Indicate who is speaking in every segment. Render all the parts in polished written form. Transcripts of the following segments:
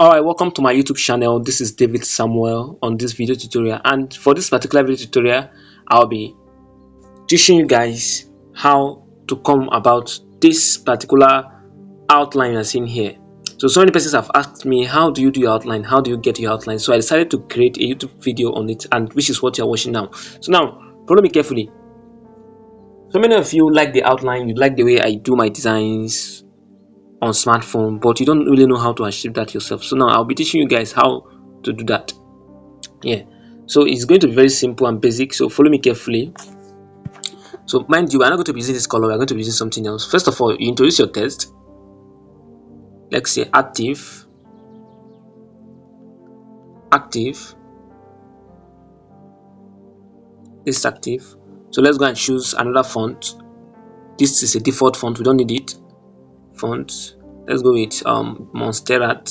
Speaker 1: Alright, welcome to my YouTube channel. This is David Samuel on this video tutorial, and for this particular video tutorial I'll be teaching you guys how to come about this particular outline you're seeing here. So many persons have asked me, how do you do your outline, how do you get your outline? So I decided to create a YouTube video on it, and which is what you're watching now. So now follow me carefully. So many of you like the outline, you like the way I do my designs on smartphone, but you don't really know how to achieve that yourself. So now I'll be teaching you guys how to do that. Yeah, so it's going to be very simple and basic, so follow me carefully. So mind you, we're not going to be using this color, we're going to be using something else. First of all, you introduce your text. Let's say active. This is active. So let's go and choose another font. This is a default font, we don't need it. Font, let's go with Monstera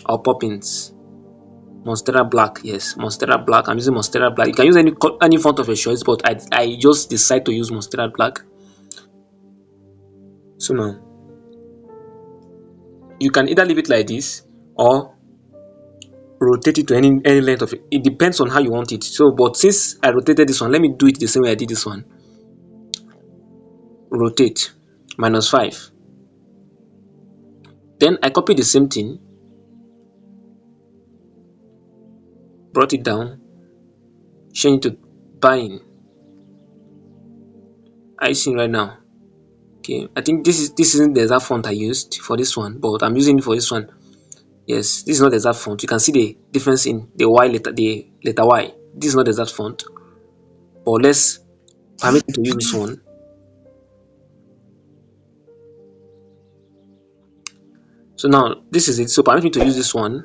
Speaker 1: or Poppins. Monstera Black, yes, Monstera Black. I'm using Monstera Black. You can use any font of your choice, but I just decide to use Monstera Black. So now you can either leave it like this or rotate it to any length of it. It depends on how you want it. So, but since I rotated this one, let me do it the same way I did this one. Rotate -5. Then I copy the same thing, brought it down, change it to buying. I see right now. Okay, I think this isn't the exact font I used for this one, but I'm using it for this one. Yes, this is not the exact font. You can see the difference in the Y letter, the letter Y. This is not the exact font, but let's permit me to use this one. So now this is it. So permit me to use this one.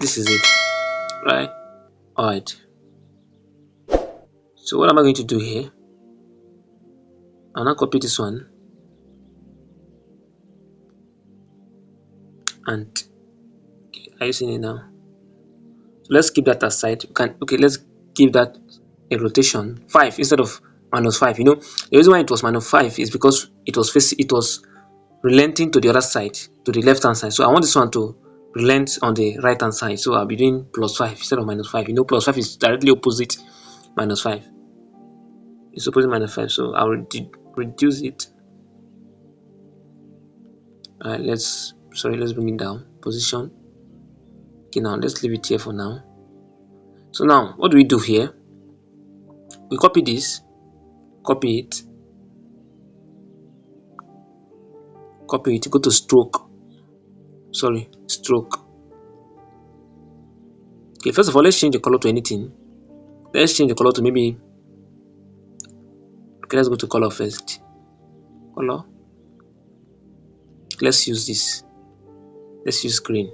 Speaker 1: This is it, right? All right. So what am I going to do here? I'll now copy this one and are you seeing it now? So let's keep that aside. Let's give that a rotation 5 instead of -5. You know, the reason why it was -5 is because it was relenting to the other side, to the left hand side. So I want this one to relent on the right hand side. So I'll be doing +5 instead of -5. You know, +5 is directly opposite -5. It's opposite -5. So I'll reduce it. Alright, let's bring it down. Position. Okay, now let's leave it here for now. So now what do we do here? We copy this, copy it, go to stroke. Okay, first of all, let's change the color to anything. Let's change the color to maybe, okay, let's go to color first. Color. Let's use this. Let's use green,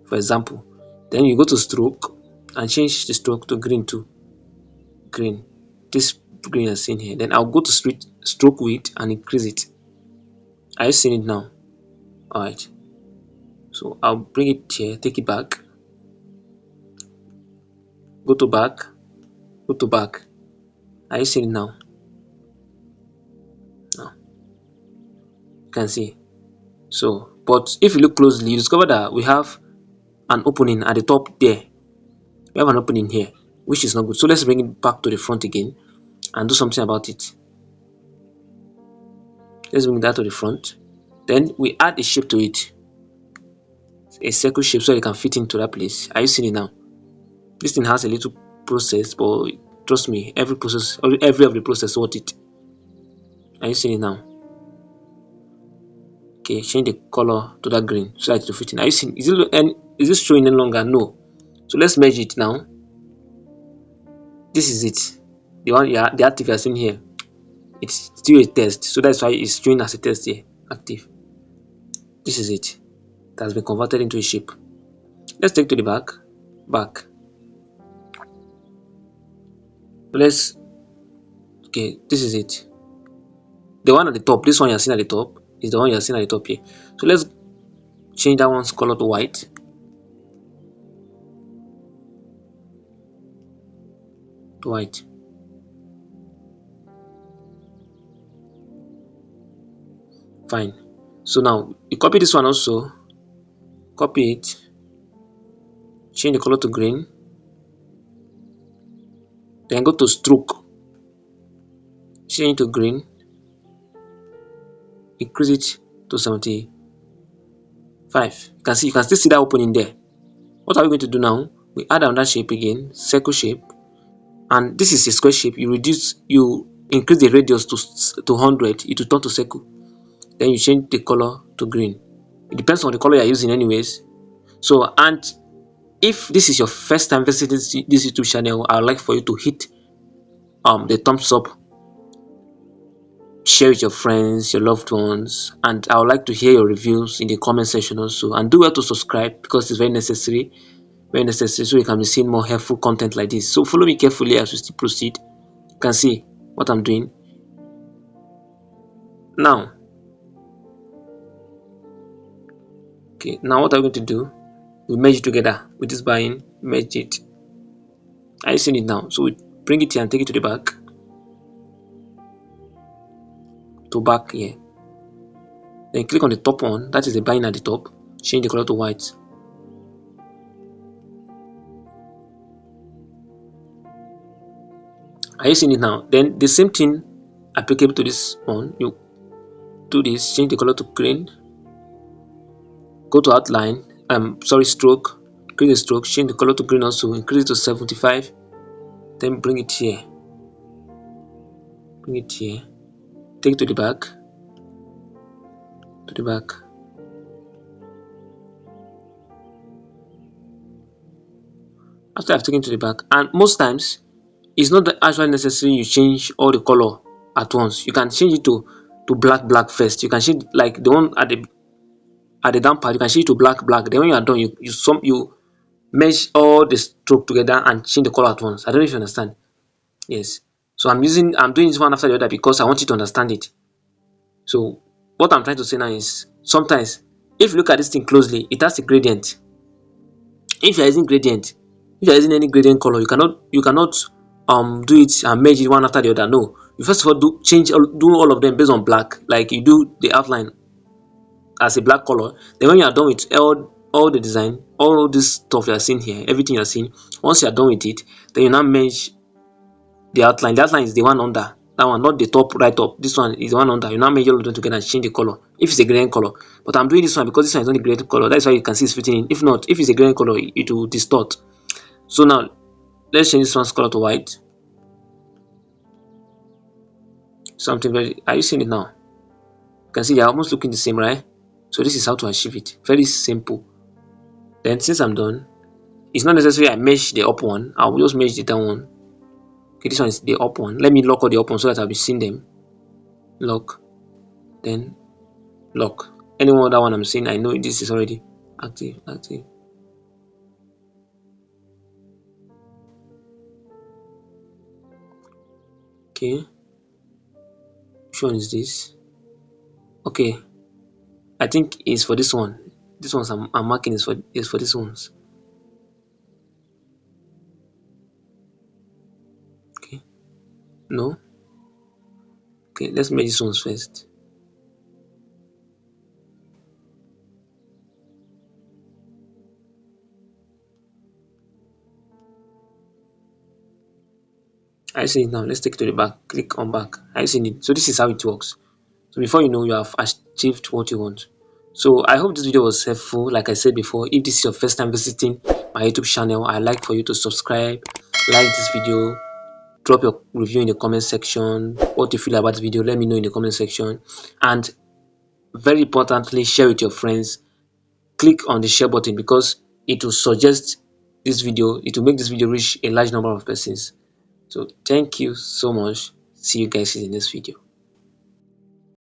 Speaker 1: for example. Then you go to stroke and change the stroke to green too. Green. This green is seen here. Then I'll go to stroke width and increase it. Are you seeing it now? Alright. So I'll bring it here, take it back. Go to back. Are you seeing it now? No. You can see. So, but if you look closely, you discover that we have an opening at the top there. We have an opening here, which is not good. So let's bring it back to the front again and do something about it. Let's bring that to the front. Then we add a shape to it, a circle shape, so it can fit into that place. Are you seeing it now? This thing has a little process, but trust me, every of the process worth it. Are you seeing it now? Okay, change the color to that green so that it will fit in. Are you seeing? Is it showing any longer? No. So let's merge it now. This is it. The one, yeah, the active you are seeing here. It's still a test, so that's why it's showing as a test here. Active. This is it. It has been converted into a shape. Let's take to the back. Okay, this is it. The one at the top, this one you're seeing at the top, is the one you're seeing at the top here. So let's change that one's color to white. Fine. So now you copy this one also, copy it, change the color to green, then go to stroke, change to green, increase it to 75. You can still see that opening there. What are we going to do now? We add another shape again, circle shape, and this is a square shape. You increase the radius to 100, it will turn to circle. Then you change the color to green. It depends on the color you're using anyways. So, and if this is your first time visiting this YouTube channel, I would like for you to hit the thumbs up, share with your friends, your loved ones, and I would like to hear your reviews in the comment section also. And do well to subscribe because it's very necessary, so you can be seeing more helpful content like this. So follow me carefully as we still proceed. You can see what I'm doing now. Okay, now what I'm going to do, we merge it together with this buying, merge it. Are you seeing it now? So we bring it here and take it to the back, here. Then click on the top one, that is the buying at the top, change the color to white. Are you seeing it now? Then the same thing applicable to this one. You do this, change the color to green, go to outline, stroke, increase the stroke, change the color to green also, increase it to 75, then bring it here, take it to the back, after I've taken to the back. And most times it's not actually necessary you change all the color at once. You can change it to black first. You can change, like the one at the down part, you can change it to black. Then when you are done, you merge all the stroke together and change the color at once. I don't know if you understand. Yes. So I'm doing this one after the other because I want you to understand it. So what I'm trying to say now is, sometimes if you look at this thing closely, it has a gradient. If you're using any gradient color, you cannot do it and merge it one after the other. No, you first of all do all of them based on black, like you do the outline as a black color. Then when you are done with all the design, all this stuff you are seeing here, everything you are seeing, once you are done with it, then you now merge the outline. The outline is the one under that one, not the top right up. This one is the one under. You now merge all of them together and change the color if it's a green color. But I'm doing this one because this one is only green color. That's why you can see it's fitting in. If not, if it's a green color, it will distort. So now let's change this one's color to white. Something very, are you seeing it now? You can see they're almost looking the same, right? So this is how to achieve it. Very simple. Then since I'm done, it's not necessary I mesh the up one. I will just mesh the down one. Okay, this one is the up one. Let me lock all the up one so that I'll be seeing them. Lock, then lock. Any other one I'm seeing, I know this is already active. Okay, which one is this? Okay, I think it's for this one. This ones I'm marking is for this ones. Okay, no. Okay, let's make these ones first. I see it now. Let's take it to the back. Click on back. I see it. So this is how it works. So before you know, you have achieved what you want. So I hope this video was helpful. Like I said before, if this is your first time visiting my YouTube channel, I'd like for you to subscribe, like this video, drop your review in the comment section. What you feel about the video, let me know in the comment section. And very importantly, share with your friends. Click on the share button because it will suggest this video, it will make this video reach a large number of persons. So thank you so much. See you guys in the next video.